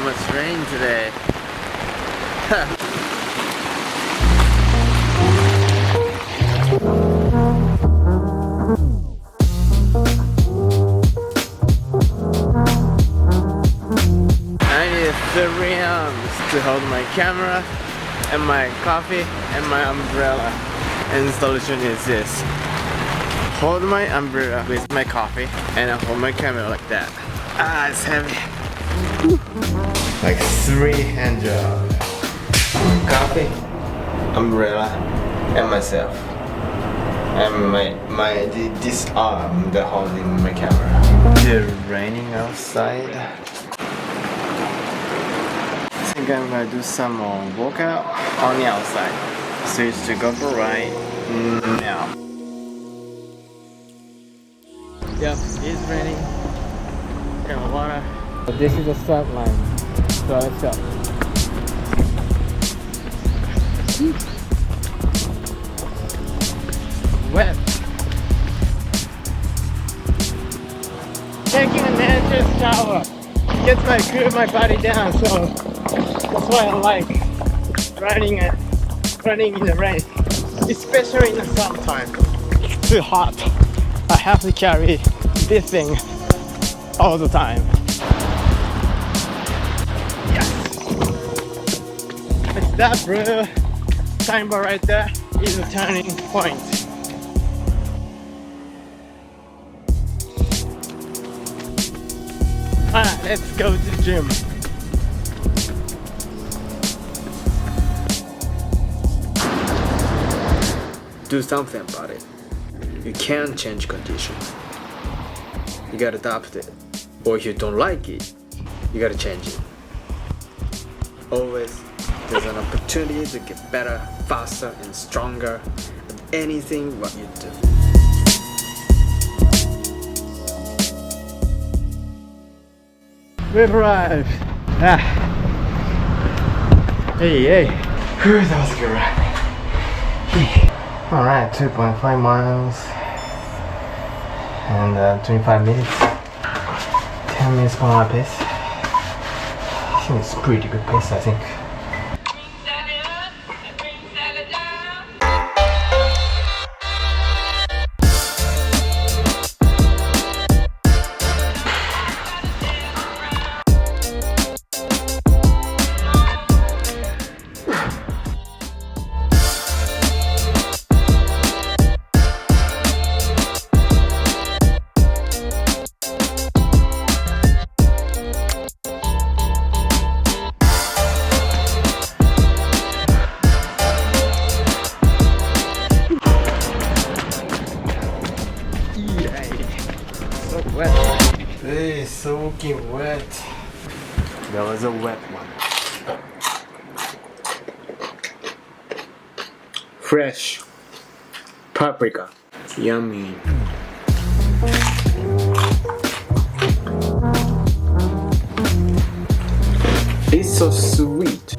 much rain today. I need 3 arms to hold my camera and my coffee and my umbrella. And the solution is this. Hold my umbrella with my coffee and I hold my camera like that. Ah, it's heavy. Like 3 hand job. Coffee, umbrella, and myself. And this arm that holding my camera. It's raining outside. I think I'm gonna do some more workout on the outside. Switch to GoPro right now. Yep, it's raining. And water. But this is a start line. So let's go. Wet. Taking a natural shower gets my body down, so that's why I like running in the rain, especially in the summertime. It's too hot. I have to carry this thing all the time. Yes. Like that, bro. Signboard right there is a turning point. Alright, let's go to the gym. Do something about it. You can't change conditions. You gotta adapt it. Or if you don't like it, you gotta change it. Always, there's an opportunity to get better, faster, and stronger at anything what you do. We've arrived. Hey. Whew, that was a good ride. Alright, 2.5 miles and 25 minutes. 10 minutes per hour pace. I think it's pretty good pace, I think. Hey, soaking wet. That was a wet one. Fresh paprika. Yummy. It's so sweet.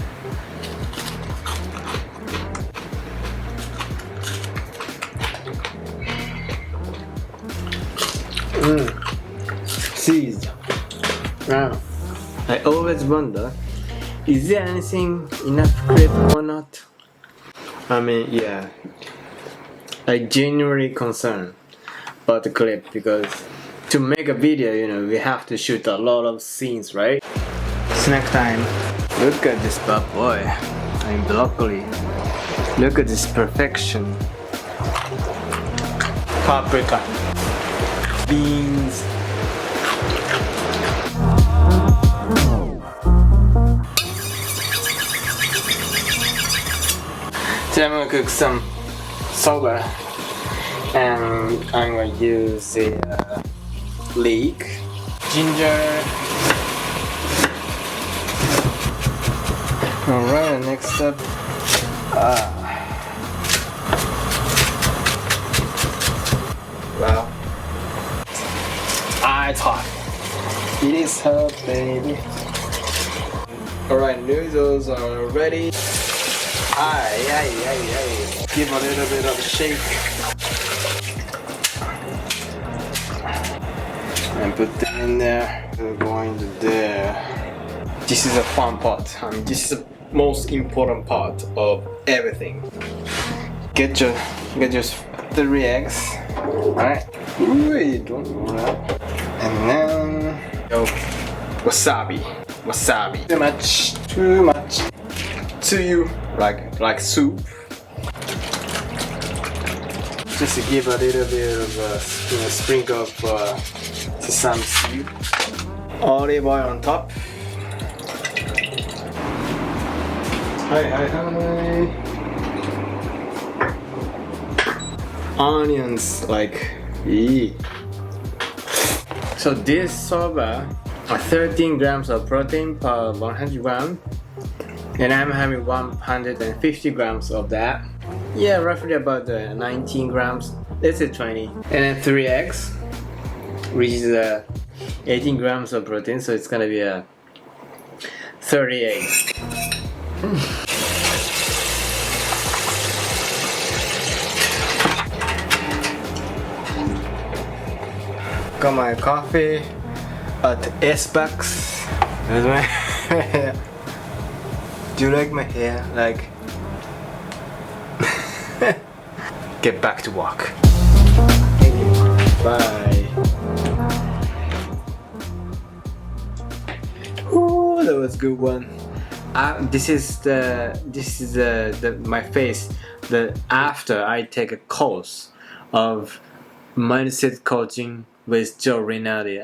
Cheese. Wow. I always wonder, is there anything enough clip or not? I mean, yeah. I genuinely concerned about the clip because to make a video, we have to shoot a lot of scenes, right? Snack time. Look at this bad boy. I mean, broccoli. Look at this perfection. Paprika. Beans. Today I'm gonna cook some soba, and I'm gonna use the leek, ginger. Alright, next up, wow, it's hot. It is hot, baby. Alright, noodles are ready. Give a little bit of a shake and put them in there. We're going to there. this is a fun part. This is the most important part of everything. Get your 3 eggs. Alright. Wait, don't roll that. And then wasabi. Too much. To you like soup. Just to give a little bit of a sprinkle of sesame seed. Olive oil on top. Hi. Onions, So this soba are 13 grams of protein per 100 grams, and I'm having 150 grams of that. Yeah, roughly about 19 grams. Let's say 20. And then 3 eggs, which is 18 grams of protein, so it's gonna be 30 eggs. Got my coffee at S-Bucks. That's my hair. Do you like my hair? Get back to work. Thank you. Bye. Ooh, that was a good one. This is my face. After I take a course of mindset coaching with Joe Rinaldi.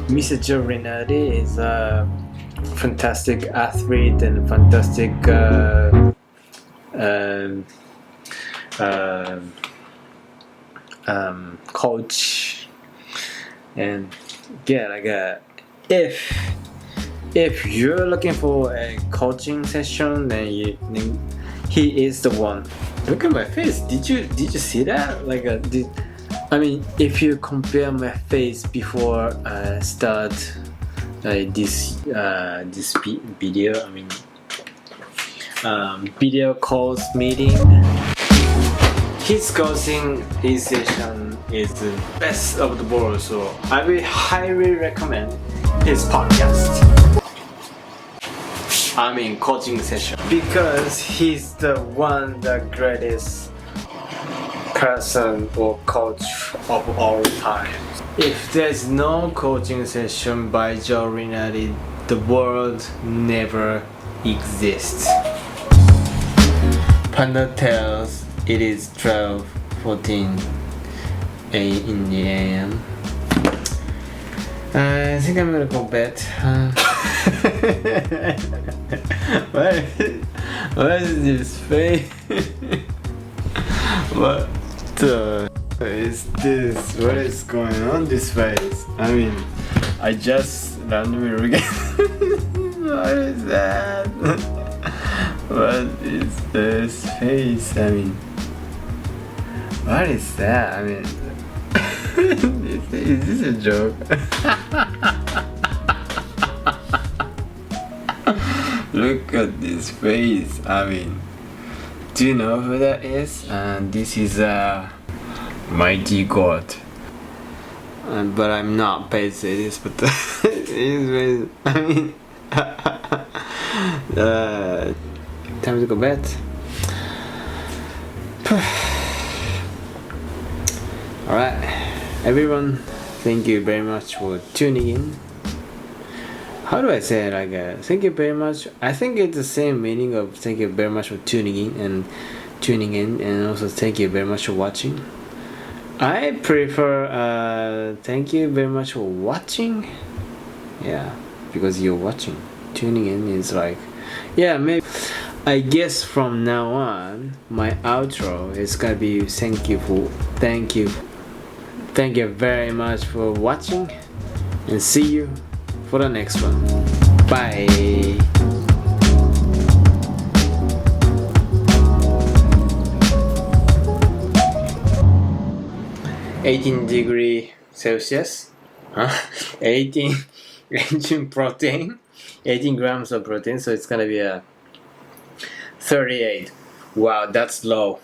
Mr. Joe Rinaldi is a fantastic athlete and fantastic coach. And yeah, if you're looking for a coaching session, then he is the one. Look at my face. Did you see that? If you compare my face before I start this video, video calls meeting, his coaching session is the best of the world. So I will highly recommend his podcast. Coaching session, because he's the greatest person or coach of all time. If there's no coaching session by Joe Rinaldi, the world never exists. Panda tells it is 12:14 in the AM. I think I'm gonna go bed. What is this face? What is this? What is going on this face? I just randomly again. What is that? What is this face? What is that? Is this a joke? Look at this face. Do you know who that is? This is Mighty God. But I'm not paid to say this, but it is. Time to go bed. Alright, everyone, thank you very much for tuning in. How do I say it? Thank you very much. I think it's the same meaning of thank you very much for tuning in, and also thank you very much for watching. I prefer thank you very much for watching. Yeah, because you're watching. Tuning in is maybe. I guess from now on, my outro is gonna be thank you very much for watching, and see you for the next one. Bye. 18 degrees Celsius, 18 protein, 18 grams of protein, so it's gonna be 38. Wow, that's low.